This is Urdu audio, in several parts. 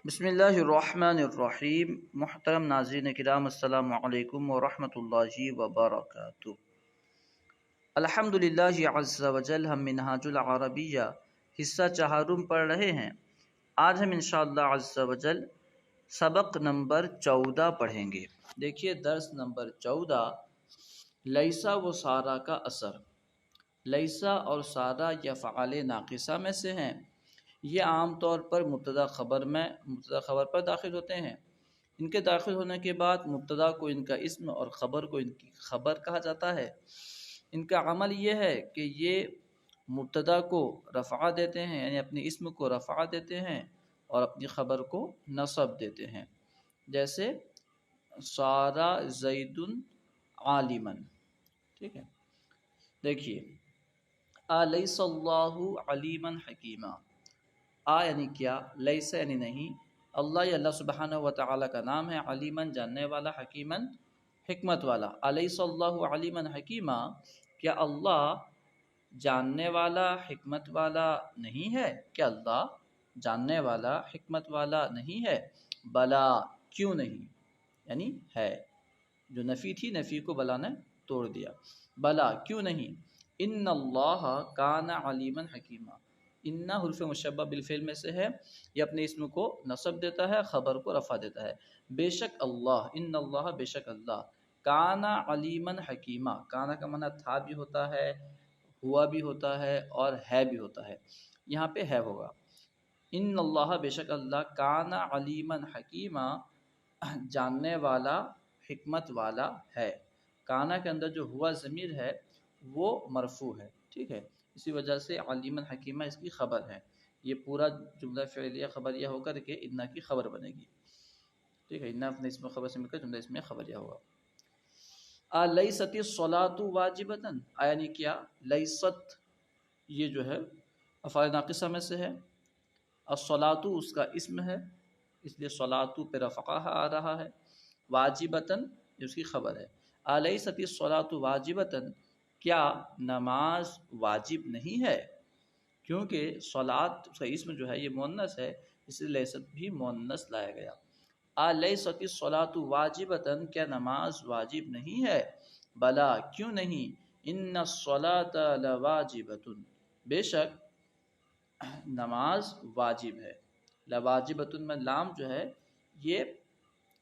بسم اللہ الرحمن الرحیم۔ محترم ناظرین کرام، السلام علیکم ورحمۃ اللہ وبرکاتہ۔ الحمد للہ عز وجل، ہم منہاج العربیہ حصہ چہارم پڑھ رہے ہیں۔ آج ہم انشاءاللہ عز وجل سبق نمبر 14 پڑھیں گے۔ دیکھیے درس نمبر 14، لیسا و سارا کا اثر۔ لیسا اور سارا یا فعال ناقصہ میں سے ہیں۔ یہ عام طور پر مبتدا خبر پر داخل ہوتے ہیں۔ ان کے داخل ہونے کے بعد مبتدا کو ان کا اسم اور خبر کو ان کی خبر کہا جاتا ہے۔ ان کا عمل یہ ہے کہ یہ مبتدا کو رفع دیتے ہیں، یعنی اپنے اسم کو رفع دیتے ہیں اور اپنی خبر کو نصب دیتے ہیں۔ جیسے صارا زید عالما، ٹھیک ہے۔ دیکھیے الیس اللہ علیما حکیما۔ یعنی کیا، لیس یعنی نہیں، اللہ یا اللہ سبحانہ و تعالیٰ کا نام ہے، علیمن جاننے والا، حکیمن حکمت والا۔ الیس اللہ علیمن حکیما، کیا اللہ جاننے والا حکمت والا نہیں ہے؟ کیا اللہ جاننے والا حکمت والا نہیں ہے؟ بلا، کیوں نہیں، یعنی ہے۔ جو نفی تھی، نفی کو بلا نے توڑ دیا۔ بلا، کیوں نہیں، ان اللہ کان علیما حکیما۔ ان حرف مشبہ بالفعل میں سے ہے، یہ اپنے اسم کو نصب دیتا ہے، خبر کو رفع دیتا ہے۔ بے شک اللہ، ان اللہ بے شک اللہ، کانا علیما حکیما۔ کانا کا معنی تھا بھی ہوتا ہے، ہوا بھی ہوتا ہے اور ہے بھی ہوتا ہے، یہاں پہ ہے ہوگا۔ ان اللہ بے شک اللہ، کانا علیما حکیما، جاننے والا حکمت والا ہے۔ کانا کے اندر جو ہوا ضمیر ہے وہ مرفوع ہے، ٹھیک ہے، اسی وجہ سے علیما حکیمہ اس کی خبر ہے۔ یہ پورا جملہ فعلیہ خبریہ ہو کر کے انا کی خبر بنے گی، ٹھیک ہے۔ انا اپنے اسم خبر سے مل کر جملہ اسم خبریہ ہوگا۔ لیست الصلاۃ واجبۃ، یعنی کیا، لیست یہ جو ہے افعال ناقصہ میں سے ہے، الصلاۃ اس کا اسم ہے، اس لیے صلاۃ پہ رفعہ آ رہا ہے، واجبۃ یہ اس کی خبر ہے۔ الیست الصلاۃ واجبۃ، کیا نماز واجب نہیں ہے؟ کیونکہ صلاۃ کا اسم جو ہے یہ مؤنث ہے، اس لیے لیست بھی مؤنث لایا گیا۔ الیست الصلاۃ واجبۃ، کیا نماز واجب نہیں ہے؟ بلا، کیوں نہیں، ان الصلاۃ لواجبۃ، بے شک نماز واجب ہے۔ لواجبۃ میں لام جو ہے یہ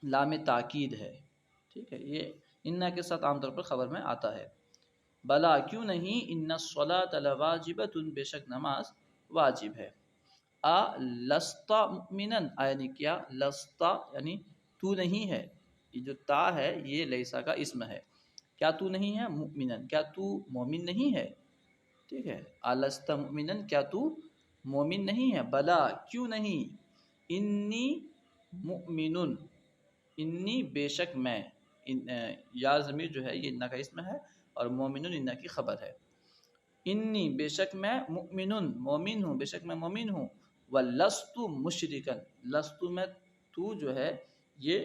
لام تاکید ہے، ٹھیک ہے، یہ انا کے ساتھ عام طور پر خبر میں آتا ہے۔ بلا، کیوں نہیں، ان الصلاۃ لواجبۃ، بے شک نماز واجب ہے۔ لست مؤمنا، یعنی کیا، لست یعنی تو نہیں ہے، یہ جو تا ہے یہ لیسا کا اسم ہے۔ کیا تو نہیں ہے، مؤمنا، کیا تو مومن نہیں ہے، ٹھیک ہے۔ لست مؤمنا، کیا تو مومن نہیں ہے؟ بلا، کیوں نہیں، انی مؤمن، انی بے شک میں، یا ضمیر جو ہے یہ انا کا اسم ہے اور مومن انا کی خبر ہے۔ انی بے شک میں، مؤمن مومن ہوں، بے شک میں مومن ہوں، ولست مشرکا، لست میں تو جو ہے یہ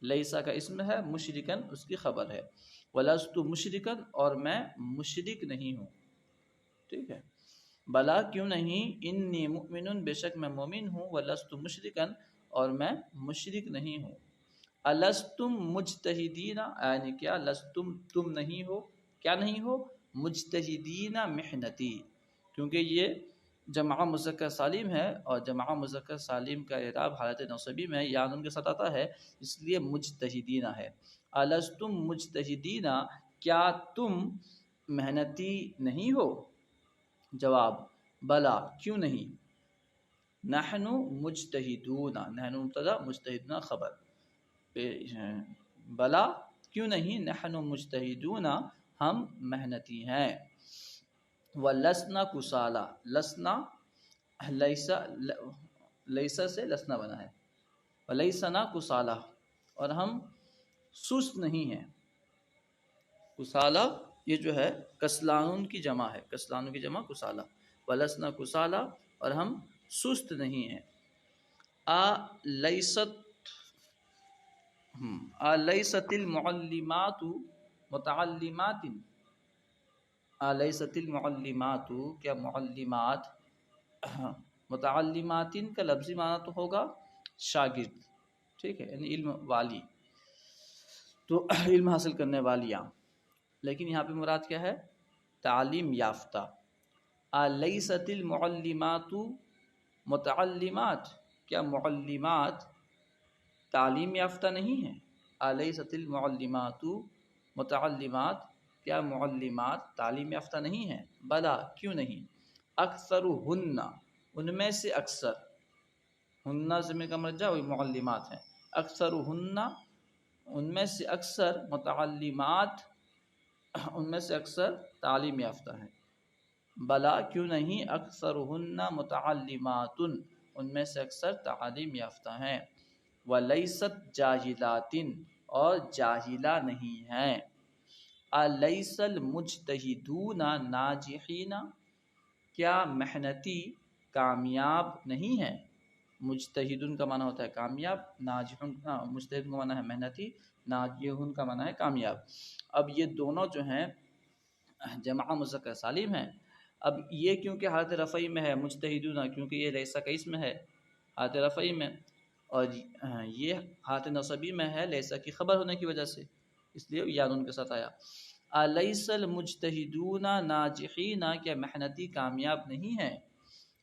لیسا کا اسم ہے، مشرکا اس کی خبر ہے۔ ولست مشرکا، اور میں مشرک نہیں ہوں، ٹھیک ہے۔ بلا، کیوں نہیں، انی مؤمن، بے شک میں مومن ہوں، ولست مشرکا، اور میں مشرک نہیں ہوں۔ الستم مجتہدین، یعنی کیا، لستم تم نہیں ہو، کیا نہیں ہو، مجتہدین محنتی، کیونکہ یہ جمع مذکر سالم ہے اور جمع مذکر سالم کا اعراب حالت نصبی میں یا نون کے ساتھ آتا ہے، اس لیے مجتہدین ہے۔ الستم مجتہدین، کیا تم محنتی نہیں ہو؟ جواب، بلا، کیوں نہیں، نحن مجتہدون، نحن مبتدا مجتہدون خبر، بلا، کیوں نہیں، نحن مجتہدون، ہم محنتی ہیں۔ وَلَسْنَا کُسَالَا، لسنا لیسا سے لسنا بنا ہے، وَلَيْسَنَا کُسَالَا، اور ہم سست نہیں ہیں۔ کسالہ یہ جو ہے کسلان کی جمع ہے، کسلان کی جمع کسالہ، وَلَسْنَا کُسَالَا، اور ہم سست نہیں ہیں۔ الیست المعلمات متعلمات، الیست المعلمات، کیا معلمات، متعلمات کا لفظی معنی تو ہوگا شاگرد، ٹھیک ہے، یعنی علم والی، تو علم حاصل کرنے والیاں، لیکن یہاں پہ مراد کیا ہے؟ تعلیم یافتہ۔ الیست المعلمات متعلمات، کیا معلمات تعلیم یافتہ نہیں ہیں؟ الیست المعلمات متعلمات، کیا معلمات تعلیم یافتہ نہیں ہیں؟ بلا، کیوں نہیں؟ اکثرہن، ان میں سے اکثر، ہن سے میں کا مرجع وہی معلمات ہیں، اکثرہن ان میں سے اکثر، متعلمات ان میں سے اکثر تعلیم یافتہ ہیں۔ بلا، کیوں نہیں؟ اکثرہن متعلمات، ان میں سے اکثر تعلیم یافتہ ہیں۔ ولیست جاہلات، اور جاہلہ نہیں ہیں۔ الیس المجتہدون ناجحین، کیا محنتی کامیاب نہیں ہیں؟ مجتہدون کا معنی ہوتا ہے کامیاب، ناجحون، مجتہد کا معنی ہے محنتی، ناجحون کا معنی ہے کامیاب۔ اب یہ دونوں جو ہیں جمع مذکر سالم ہیں۔ اب یہ کیونکہ حالت رفعی میں ہے مجتہدون، کیونکہ یہ لیسا کا اسم ہے حالت رفعی میں، اور یہ حالت نصبی میں ہے لیسا کی خبر ہونے کی وجہ سے، اس لیے یا نون کے ساتھ آیا۔ الیس المجتہدون ناجحین، کیا محنتی کامیاب نہیں ہیں؟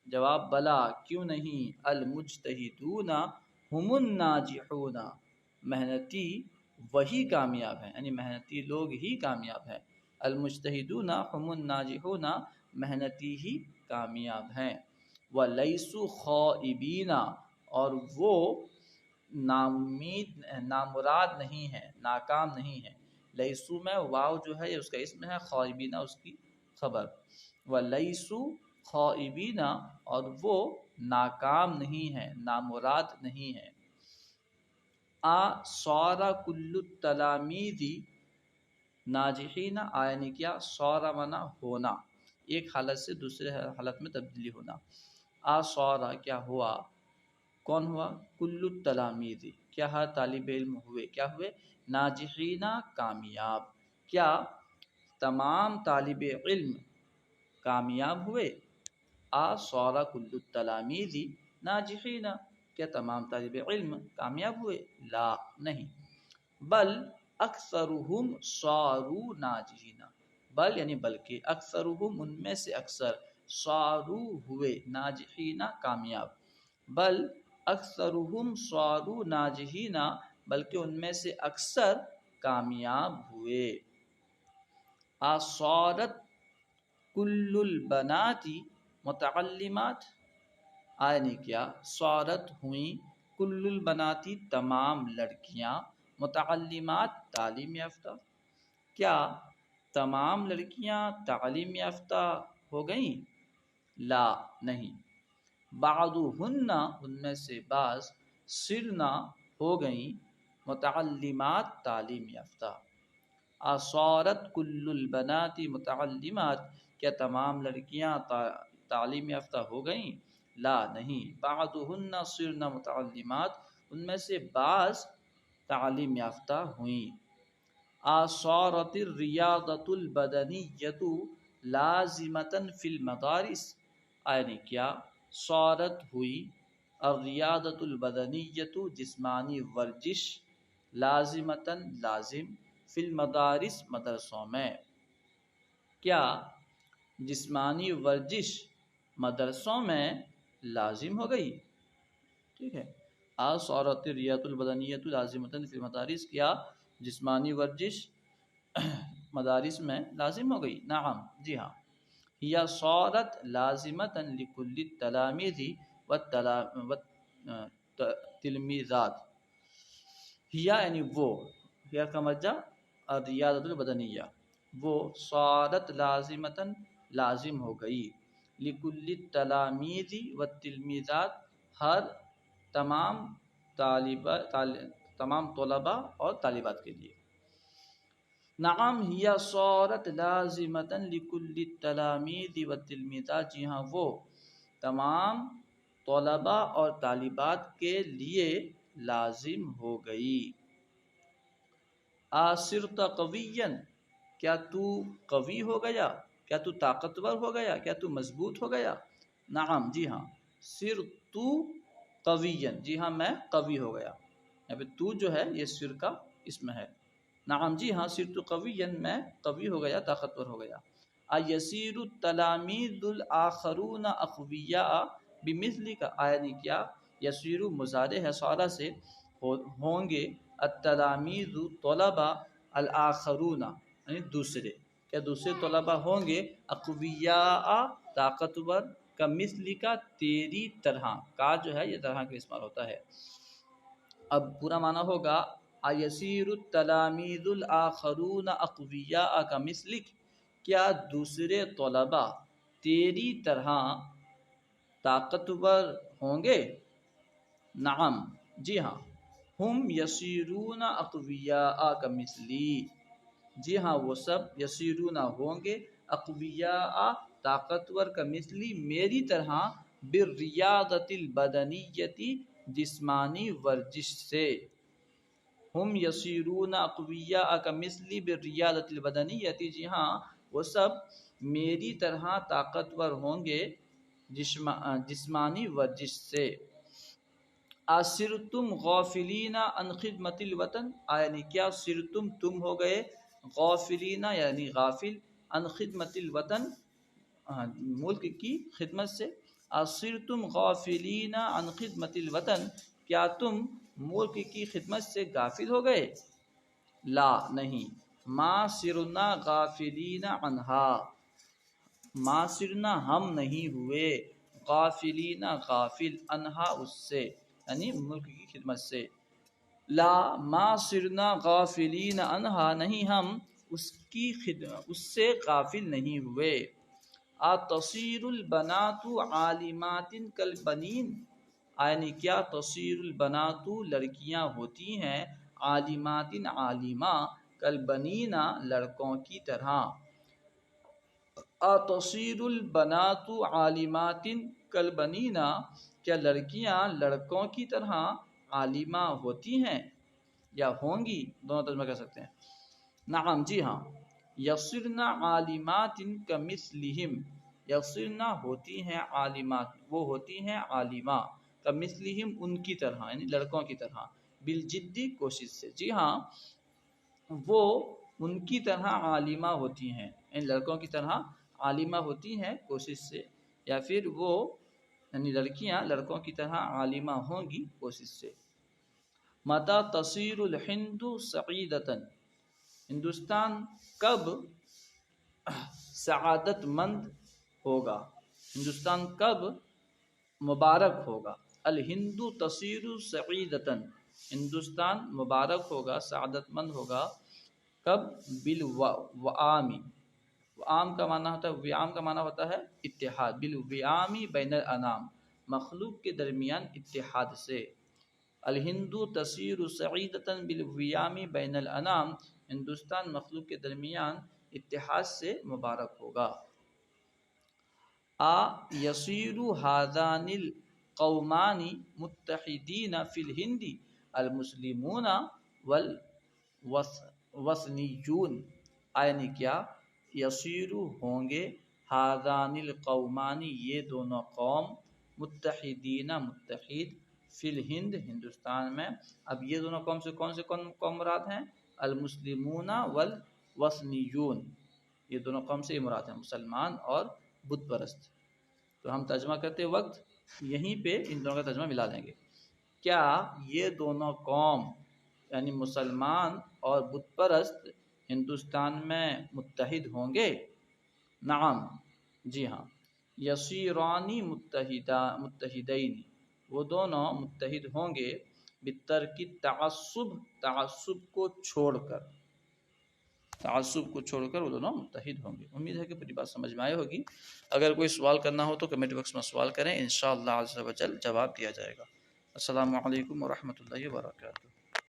جواب بلا، کیوں نہیں؟ المجتہدون ہم الناجحون، محنتی وہی کامیاب ہیں، یعنی محنتی لوگ ہی کامیاب ہیں۔ المجتہدون ہم الناجحون، محنتی ہی کامیاب ہیں۔ ولیسوا خائبین، اور وہ نامید، نامراد نہیں ہیں، ناکام نہیں ہیں۔ لیسو میں واو جو ہے اس کا اسم ہے، خائبین اس کی خبر۔ ولیسوا خائبین، اور وہ ناکام نہیں ہیں، نامراد نہیں ہیں۔ صار کل التلامیذ ناجحین، یعنی کیا؟ صار معنی ہونا، ایک حالت سے دوسرے حالت میں تبدیلی ہونا۔ صار، کیا ہوا؟ کون ہوا؟ کل التلامیذ، کیا ہر طالب علم ہوئے، کیا ہوئے؟ ناجحین، کامیاب، کیا تمام طالب علم کامیاب ہوئے؟ صار کل التلامیذ ناجحین، کیا تمام طالب علم کامیاب ہوئے؟ لا، نہیں۔ بل اکثرہم صاروا ناجحین، بل یعنی بلکہ، اکثرہم ان میں سے اکثر، صاروا ہوئے، ناجحین کامیاب، بل اکثرہم صاروا ناجحین، بلکہ ان میں سے اکثر کامیاب ہوئے۔ صارت کل البنات متعلمات، یعنی کیا؟ صارت ہوئیں، کل البنات تمام لڑکیاں، متعلمات تعلیم یافتہ، کیا تمام لڑکیاں تعلیم یافتہ ہو گئیں؟ لا، نہیں۔ بعضہن، ان میں سے بعض، صرنا ہو گئیں، متعلمات تعلیم یافتہ۔ صارت کل البنات متعلمات، کیا تمام لڑکیاں تعلیم یافتہ ہو گئیں؟ لا، نہیں۔ بعضہن صرن متعلمات، ان میں سے بعض تعلیم یافتہ ہوئیں۔ صارت الریاضۃ البدنیۃ لازمۃ فی المدارس، یعنی کیا؟ صارت ہوئی، الریاضۃ البدنیۃ جسمانی ورزش، لازمۃ لازم، فی المدارس مدرسوں میں، کیا جسمانی ورزش مدرسوں میں لازم ہو گئی؟ ٹھیک ہے، صارت الریاضۃ البدنیۃ لازمۃ فی المدارس، کیا جسمانی ورزش مدارس میں لازم ہو گئی؟ نعم، جی ہاں۔ ہی صارت لازمۃ لکل التلامیذ والتلمیذات، ہیا یعنی وہ، ہیا کا مرجع الریاضۃ البدنیہ، وہ صارت لازمۃ لازم ہو گئی، لکل التلامیذ والتلمیذات ہر تمام طلباء اور طالبات کے لیے۔ نعم ہی صارت لازمۃ لکل التلامیذ والتلمیذات، جی ہاں وہ تمام طلباء اور طالبات کے لیے لازم ہو گئی۔ صرت قویا، کیا تو قوی ہو گیا، کیا تو طاقتور ہو گیا، کیا تو مضبوط ہو گیا؟ نعم، جی ہاں۔ صرت قویًا، جی ہاں میں قوی ہو گیا. یہاں پہ تو جو ہے یہ سر کا اسم ہے. نعم جی ہاں صرت قویًا میں قوی ہو گیا، طاقتور ہو گیا. ایسیر التلامیذ الآخرون اقویاء بمثلک، یعنی کیا یسیر مضارع ہے صالح سے، ہوں گے التلامیذ طلبہ، الآخرون یعنی دوسرے، کیا دوسرے طلبہ ہوں گے، اقویاء طاقتور، کمثلک تیری طرح، کا جو ہے یہ طرح کا استعمال ہوتا ہے. اب پورا معنی ہوگا ایسیر التلامیذ الآخرون اقویاء کمثلک، کیا دوسرے طلبہ تیری طرح طاقتور ہوں گے. نعم جی ہاں، ہم یسیرون اقویاء کمثلی، جی ہاں وہ سب یسیرون ہوں گے، اقویاء طاقتور، کمثلی میری طرح، بالریاضۃ البدنیتی جسمانی ورزش سے. ہم یسیرون اقویاء کمثلی بالریاضۃ البدنیتی، جی ہاں وہ سب میری طرح طاقتور ہوں گے جسمانی ورزش سے. اسرتم غافلین عن خدمت الوطن، یعنی کیا سرتم تم ہو گئے، غافلین یعنی غافل، عن خدمت الوطن ملک کی خدمت سے. اسرتم غافلین عن خدمت الوطن، کیا تم ملک کی خدمت سے غافل ہو گئے. لا نہیں، ما سرنا غافلین عنہا، ما سرنا ہم نہیں ہوئے، غافلین غافل، عنہا اس سے یعنی ملک کی خدمت سے. لا ما سرنا غافلین عنہا، نہیں ہم اس کی خدمت اس سے غافل نہیں ہوئے. اتصیر البنات عالمات کالبنین، یعنی کیا تصیر البنات لڑکیاں ہوتی ہیں، عالمات عالمہ، کالبنین لڑکوں کی طرح. اتصیر البنات عالمات کالبنین، کیا لڑکیاں لڑکوں کی طرح عالمہ ہوتی ہیں یا ہوں گی، دونوں ترجمہ کر سکتے ہیں. نعم جی ہاں، یصرن عالمات کمثلہم، یصرن ہوتی ہیں عالمات وہ ہوتی ہیں عالمہ، کمثلہم ان کی طرح یعنی لڑکوں کی طرح، بالجدی کوشش سے. جی ہاں وہ ان کی طرح عالمہ ہوتی ہیں، یعنی لڑکوں کی طرح عالمہ ہوتی ہیں کوشش سے، یا پھر وہ یعنی لڑکیاں لڑکوں کی طرح عالمہ ہوں گی کوشش سے. متی تصیر الہند سعیدۃ، ہندوستان کب سعادت مند ہوگا، ہندوستان کب مبارک ہوگا. الہند تصیر سعیدۃ، ہندوستان مبارک ہوگا، سعادت مند ہوگا، کب، بالوئام، وعام کا معنی ہوتا ہے، وعام کا معنی ہوتا ہے اتحاد، بالوئام بین الانام، مخلوق کے درمیان اتحاد سے. الہند تصیر سعیدۃ بالوئام بین الانام، ہندوستان مخلوق کے درمیان اتحاد سے مبارک ہوگا. یصیر ھذان القومان متحدین فی الہند، المسلمون والوثنیون، یعنی کیا یصیر ہوں گے، ھذان القومان یہ دونوں قوم، متحدین متحد، فی الہند ہندوستان میں. اب یہ دونوں قوم سے کون سے قوم مراد ہیں، المسلمون والوثنیون، یہ دونوں قوم سے مراد ہیں مسلمان اور بت پرست. تو ہم ترجمہ کرتے وقت یہیں پہ ان دونوں کا ترجمہ ملا دیں گے. کیا یہ دونوں قوم یعنی مسلمان اور بت پرست ہندوستان میں متحد ہوں گے. نعم جی ہاں، یصیرانی متحدین، وہ دونوں متحد ہوں گے، بترک تعصب، تعصب کو چھوڑ کر، تعصب کو چھوڑ کر وہ دونوں متحد ہوں گے. امید ہے کہ پوری بات سمجھ میں آئی ہوگی. اگر کوئی سوال کرنا ہو تو کمنٹ باکس میں سوال کریں، انشاءاللہ عز و جل جواب دیا جائے گا. السلام علیکم ورحمۃ اللہ وبرکاتہ.